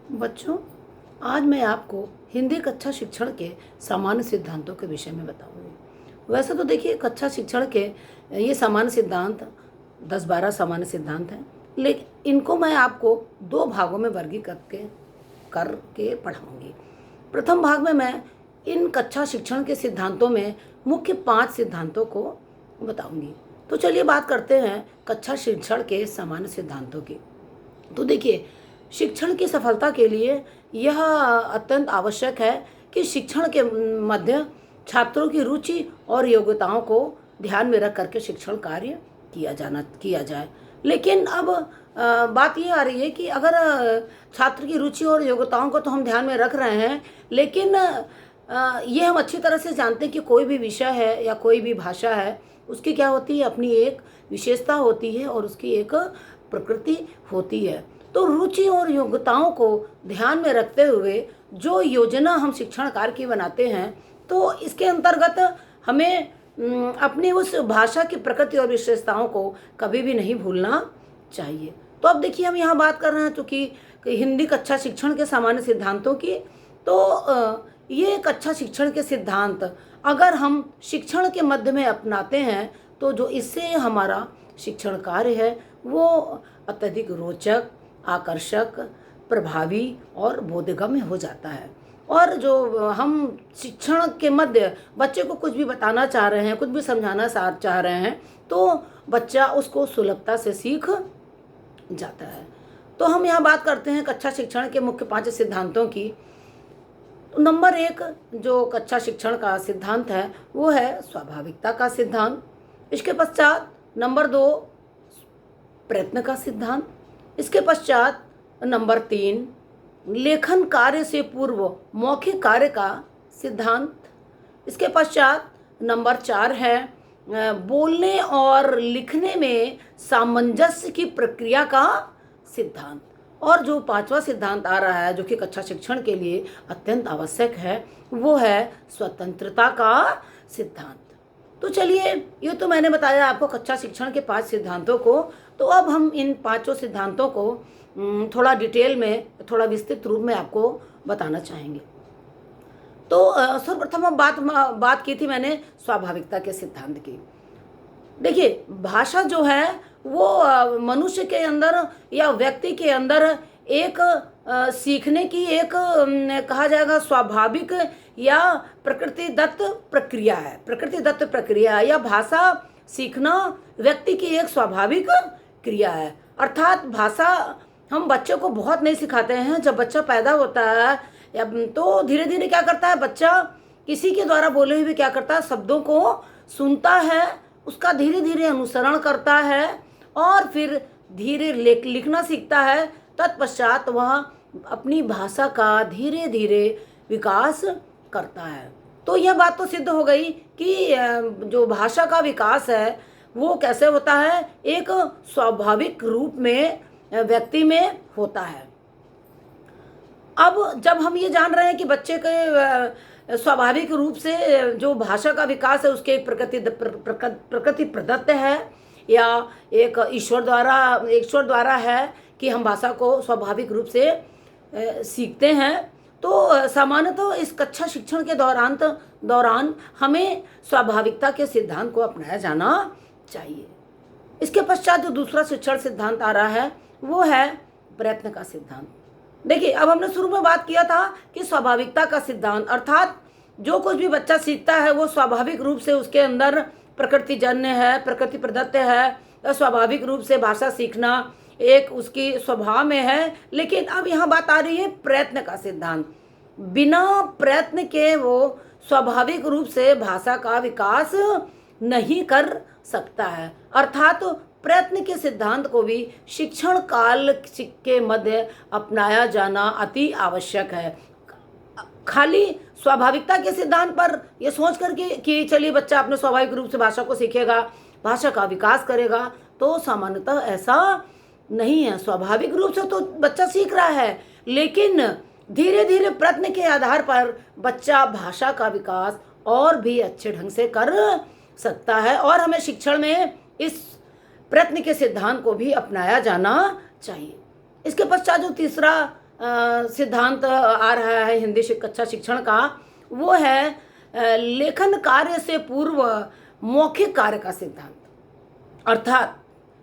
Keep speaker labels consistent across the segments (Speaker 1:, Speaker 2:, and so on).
Speaker 1: बच्चों, आज मैं आपको हिंदी कक्षा शिक्षण के सामान्य सिद्धांतों के विषय में बताऊंगी। वैसे तो देखिए, कक्षा शिक्षण के ये सामान्य सिद्धांत 10-12 सामान्य सिद्धांत हैं, लेकिन इनको मैं आपको दो भागों में वर्गीकृत करके पढ़ाऊंगी। प्रथम भाग में मैं इन कक्षा शिक्षण के सिद्धांतों में मुख्य 5 सिद्धांतों को बताऊंगी। तो चलिए बात करते हैं कक्षा शिक्षण के सामान्य सिद्धांतों की। तो देखिए, शिक्षण की सफलता के लिए यह अत्यंत आवश्यक है कि शिक्षण के मध्य छात्रों की रुचि और योग्यताओं को ध्यान में रख करके शिक्षण कार्य किया जाए। लेकिन अब बात ये आ रही है कि अगर छात्र की रुचि और योग्यताओं को तो हम ध्यान में रख रहे हैं, लेकिन ये हम अच्छी तरह से जानते हैं कि कोई भी विषय है या कोई भी भाषा है, उसकी क्या होती है, अपनी एक विशेषता होती है और उसकी एक प्रकृति होती है। तो रुचि और योग्यताओं को ध्यान में रखते हुए जो योजना हम शिक्षण कार्य की बनाते हैं, तो इसके अंतर्गत हमें अपनी उस भाषा की प्रकृति और विशेषताओं को कभी भी नहीं भूलना चाहिए। तो अब देखिए, हम यहाँ बात कर रहे हैं चूँकि हिंदी कक्षा शिक्षण के सामान्य सिद्धांतों की, तो ये कक्षा शिक्षण के सिद्धांत अगर हम शिक्षण के मध्य में अपनाते हैं, तो जो इससे हमारा शिक्षण कार्य है वो अत्यधिक रोचक, आकर्षक, प्रभावी और बोधगम्य हो जाता है। और जो हम शिक्षण के मध्य बच्चे को कुछ भी बताना चाह रहे हैं, कुछ भी समझाना चाह रहे हैं, तो बच्चा उसको सुलभता से सीख जाता है। तो हम यहाँ बात करते हैं कक्षा शिक्षण के मुख्य 5 सिद्धांतों की। नंबर 1 जो कक्षा शिक्षण का सिद्धांत है वो है स्वाभाविकता का सिद्धांत। इसके पश्चात नंबर 2 प्रयत्न का सिद्धांत। इसके पश्चात नंबर 3 लेखन कार्य से पूर्व मौखिक कार्य का सिद्धांत। इसके पश्चात नंबर 4 है बोलने और लिखने में सामंजस्य की प्रक्रिया का सिद्धांत। और जो 5वां सिद्धांत आ रहा है, जो कि कक्षा शिक्षण के लिए अत्यंत आवश्यक है, वो है स्वतंत्रता का सिद्धांत। तो चलिए, ये तो मैंने बताया आपको कक्षा शिक्षण के 5 सिद्धांतों को। तो अब हम इन 5 सिद्धांतों को थोड़ा डिटेल में, थोड़ा विस्तृत रूप में आपको बताना चाहेंगे। तो सर्वप्रथम बात की थी मैंने स्वाभाविकता के सिद्धांत की। देखिए, भाषा जो है वो मनुष्य के अंदर या व्यक्ति के अंदर एक सीखने की एक कहा जाएगा स्वाभाविक या प्रकृतिदत्त प्रक्रिया है। प्रकृतिदत्त प्रक्रिया या भाषा सीखना व्यक्ति की एक स्वाभाविक क्रिया है। अर्थात भाषा हम बच्चे को बहुत नहीं सिखाते हैं। जब बच्चा पैदा होता है तो धीरे धीरे क्या करता है, बच्चा किसी के द्वारा बोले हुए क्या करता है, शब्दों को सुनता है, उसका धीरे धीरे अनुसरण करता है और फिर धीरे लिखना सीखता है। तत्पश्चात वह अपनी भाषा का धीरे धीरे विकास करता है। तो यह बात तो सिद्ध हो गई कि जो भाषा का विकास है वो कैसे होता है, एक स्वाभाविक रूप में व्यक्ति में होता है। अब जब हम ये जान रहे हैं कि बच्चे के स्वाभाविक रूप से जो भाषा का विकास है उसके एक प्रकृति प्रदत्त है या एक ईश्वर द्वारा है कि हम भाषा को स्वाभाविक रूप से सीखते हैं, तो सामान्यतः इस कक्षा शिक्षण के दौरान हमें स्वाभाविकता के सिद्धांत को अपनाया जाना चाहिए। इसके पश्चात जो दूसरा शिक्षण सिद्धांत आ रहा है वो है प्रयत्न का सिद्धांत। देखिए, अब हमने शुरू में बात किया था कि स्वाभाविकता का सिद्धांत अर्थात जो कुछ भी बच्चा सीखता है वो स्वाभाविक रूप से उसके अंदर प्रकृतिजन्य है, प्रकृति प्रदत्त है। स्वाभाविक रूप से भाषा सीखना एक उसकी स्वभाव में है। लेकिन अब यहाँ बात आ रही है प्रयत्न का सिद्धांत। बिना प्रयत्न के वो स्वाभाविक रूप से भाषा का विकास नहीं कर सकता है। अर्थात प्रयत्न के सिद्धांत को भी शिक्षण काल के मध्य अपनाया जाना अति आवश्यक है। खाली स्वाभाविकता के सिद्धांत पर यह सोच करके कि चलिए बच्चा अपने स्वाभाविक रूप से भाषा को सीखेगा, भाषा का विकास करेगा, तो सामान्यतः ऐसा नहीं है। स्वाभाविक रूप से तो बच्चा सीख रहा है, लेकिन धीरे धीरे प्रयत्न के आधार पर बच्चा भाषा का विकास और भी अच्छे ढंग से कर सकता है। और हमें शिक्षण में इस प्रयत्न के सिद्धांत को भी अपनाया जाना चाहिए। इसके पश्चात जो तीसरा सिद्धांत आ रहा है हिंदी कच्चा शिक्षण का, वो है लेखन कार्य से पूर्व मौखिक कार्य का सिद्धांत। अर्थात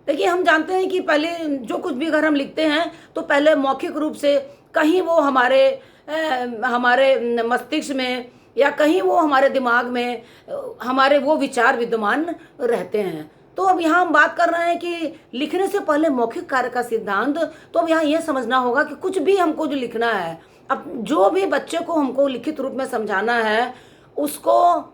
Speaker 1: देखिए, हम जानते हैं कि पहले जो कुछ भी अगर हम लिखते हैं तो पहले मौखिक रूप से कहीं वो हमारे मस्तिष्क में या कहीं वो हमारे दिमाग में हमारे वो विचार विद्यमान रहते हैं। तो अब यहाँ हम बात कर रहे हैं कि लिखने से पहले मौखिक कार्य का सिद्धांत। तो अब यहाँ ये समझना होगा कि कुछ भी हमको जो लिखना है, अब जो भी बच्चे को हमको लिखित रूप में समझाना है, उसको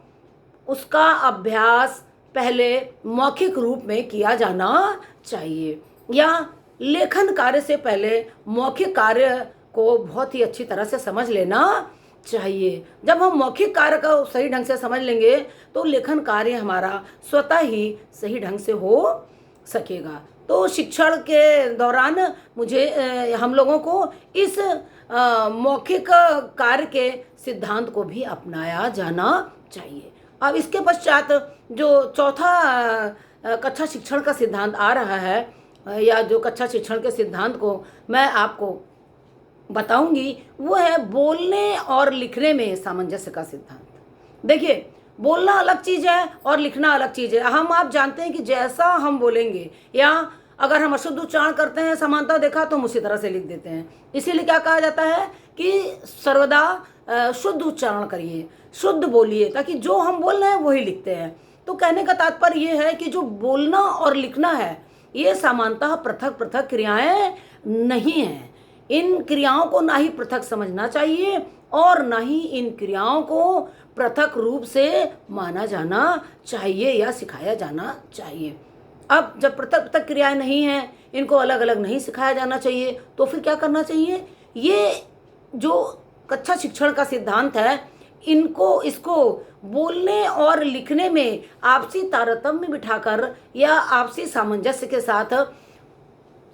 Speaker 1: उसका अभ्यास पहले मौखिक रूप में किया जाना चाहिए, या लेखन कार्य से पहले मौखिक कार्य को बहुत ही अच्छी तरह से समझ लेना चाहिए। जब हम मौखिक कार्य को सही ढंग से समझ लेंगे तो लेखन कार्य हमारा स्वतः ही सही ढंग से हो सकेगा। तो शिक्षण के दौरान हम लोगों को इस मौखिक कार्य के सिद्धांत को भी अपनाया जाना चाहिए। अब इसके पश्चात जो चौथा कक्षा शिक्षण का सिद्धांत आ रहा है, या जो कक्षा शिक्षण के सिद्धांत को मैं आपको बताऊंगी, वो है बोलने और लिखने में सामंजस्य का सिद्धांत। देखिए, बोलना अलग चीज़ है और लिखना अलग चीज़ है। आप जानते हैं कि जैसा हम बोलेंगे, या अगर हम अशुद्ध उच्चारण करते हैं, समानता देखा तो हम उसी तरह से लिख देते हैं। इसीलिए क्या कहा जाता है कि सर्वदा शुद्ध उच्चारण करिए, शुद्ध बोलिए, ताकि जो हम बोल रहे हैं वही लिखते हैं। तो कहने का तात्पर्य ये है कि जो बोलना और लिखना है, ये समानतः पृथक पृथक क्रियाएं नहीं हैं। इन क्रियाओं को ना ही पृथक समझना चाहिए और ना ही इन क्रियाओं को पृथक रूप से माना जाना चाहिए या सिखाया जाना चाहिए। अब जब पृथक पृथक क्रियाएं नहीं हैं, इनको अलग अलग नहीं सिखाया जाना चाहिए, तो फिर क्या करना चाहिए? ये जो कक्षा शिक्षण का सिद्धांत है, इसको बोलने और लिखने में आपसी तारतम्य बिठाकर या आपसी सामंजस्य के साथ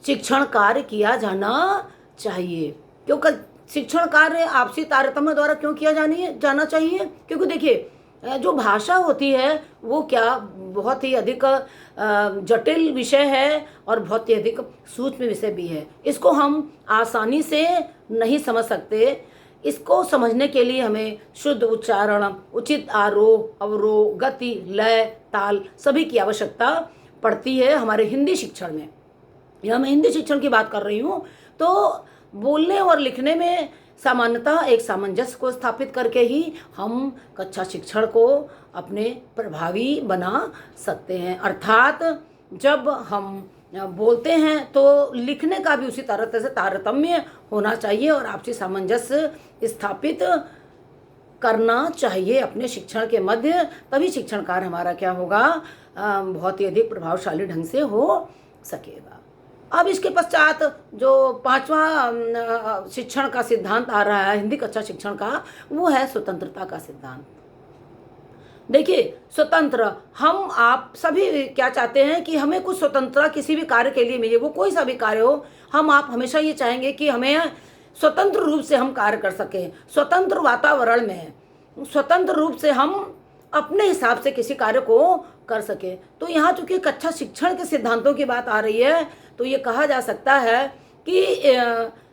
Speaker 1: शिक्षण कार्य किया जाना चाहिए। क्योंकि शिक्षण कार्य आपसी तारतम्य द्वारा क्यों किया जाना चाहिए? क्योंकि देखिए, जो भाषा होती है वो क्या बहुत ही अधिक जटिल विषय है और बहुत ही अधिक सूक्ष्म विषय भी है। इसको हम आसानी से नहीं समझ सकते। इसको समझने के लिए हमें शुद्ध उच्चारण, उचित आरोह अवरोह, गति, लय, ताल सभी की आवश्यकता पड़ती है हमारे हिंदी शिक्षण में। या मैं हिंदी शिक्षण की बात कर रही हूँ। तो बोलने और लिखने में सामान्यतः एक सामंजस्य को स्थापित करके ही हम कक्षा शिक्षण को अपने प्रभावी बना सकते हैं। अर्थात जब हम बोलते हैं तो लिखने का भी उसी तरह से तारतम्य होना चाहिए और आपसी सामंजस्य स्थापित करना चाहिए अपने शिक्षण के मध्य। तभी शिक्षण कार्य हमारा क्या होगा, बहुत ही अधिक प्रभावशाली ढंग से हो सकेगा। अब इसके पश्चात जो पांचवा शिक्षण का सिद्धांत आ रहा है हिंदी कक्षा शिक्षण का, वो है स्वतंत्रता का सिद्धांत। देखिए, स्वतंत्र हम आप सभी क्या चाहते हैं कि हमें कुछ स्वतंत्रता किसी भी कार्य के लिए मिले, वो कोई सा भी कार्य हो। हम आप हमेशा ये चाहेंगे कि हमें स्वतंत्र रूप से हम कार्य कर सकें, स्वतंत्र वातावरण में स्वतंत्र रूप से हम अपने हिसाब से किसी कार्य को कर सके। तो यहाँ चूंकि कक्षा शिक्षण के सिद्धांतों की बात आ रही है, तो ये कहा जा सकता है कि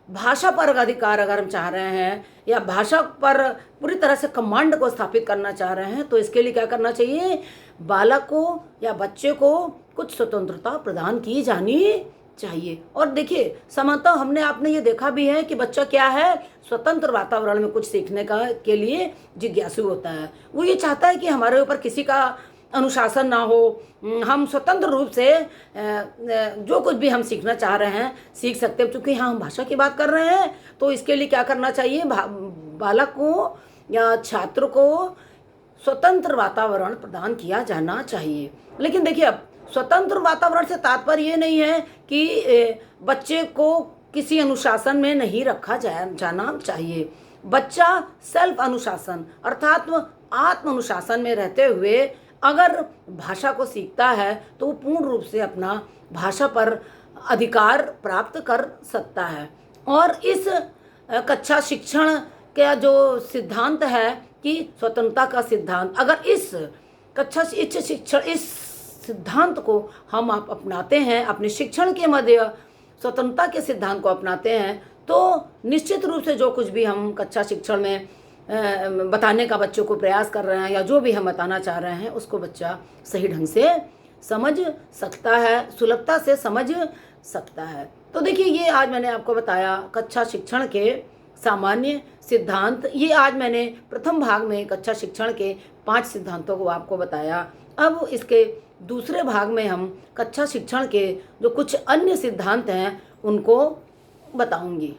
Speaker 1: भाषा पर अधिकार अगर हम चाह रहे हैं या भाषा पर पूरी तरह से कमांड को स्थापित करना चाह रहे हैं, तो इसके लिए क्या करना चाहिए? बालक को या बच्चे को कुछ स्वतंत्रता प्रदान की जानी चाहिए। और देखिए, समानतः आपने ये देखा भी है कि बच्चा क्या है, स्वतंत्र वातावरण में कुछ सीखने के लिए जिज्ञासु होता है। वो ये चाहता है कि हमारे ऊपर किसी का अनुशासन ना हो, हम स्वतंत्र रूप से जो कुछ भी हम सीखना चाह रहे हैं सीख सकते हैं। क्योंकि यहाँ हम भाषा की बात कर रहे हैं, तो इसके लिए क्या करना चाहिए? बालक को या छात्र को स्वतंत्र वातावरण प्रदान किया जाना चाहिए। लेकिन देखिए, अब स्वतंत्र वातावरण से तात्पर्य ये नहीं है कि बच्चे को किसी अनुशासन में नहीं रखा जाना चाहिए। बच्चा सेल्फ अनुशासन अर्थात आत्म अनुशासन में रहते हुए अगर भाषा को सीखता है तो वो पूर्ण रूप से अपना भाषा पर अधिकार प्राप्त कर सकता है। और इस कक्षा शिक्षण का जो सिद्धांत है कि स्वतंत्रता का सिद्धांत, अगर इस सिद्धांत को हम आप अपनाते हैं, अपने शिक्षण के मध्य स्वतंत्रता के सिद्धांत को अपनाते हैं, तो निश्चित रूप से जो कुछ भी हम कक्षा शिक्षण में बताने का बच्चों को प्रयास कर रहे हैं या जो भी हम बताना चाह रहे हैं उसको बच्चा सही ढंग से समझ सकता है, सुलभता से समझ सकता है। तो देखिए ये आज मैंने आपको बताया कक्षा शिक्षण के सामान्य सिद्धांत। ये आज मैंने प्रथम भाग में कक्षा शिक्षण के 5 सिद्धांतों को आपको बताया। अब इसके दूसरे भाग में हम कक्षा शिक्षण के जो कुछ अन्य सिद्धांत हैं उनको बताऊंगी।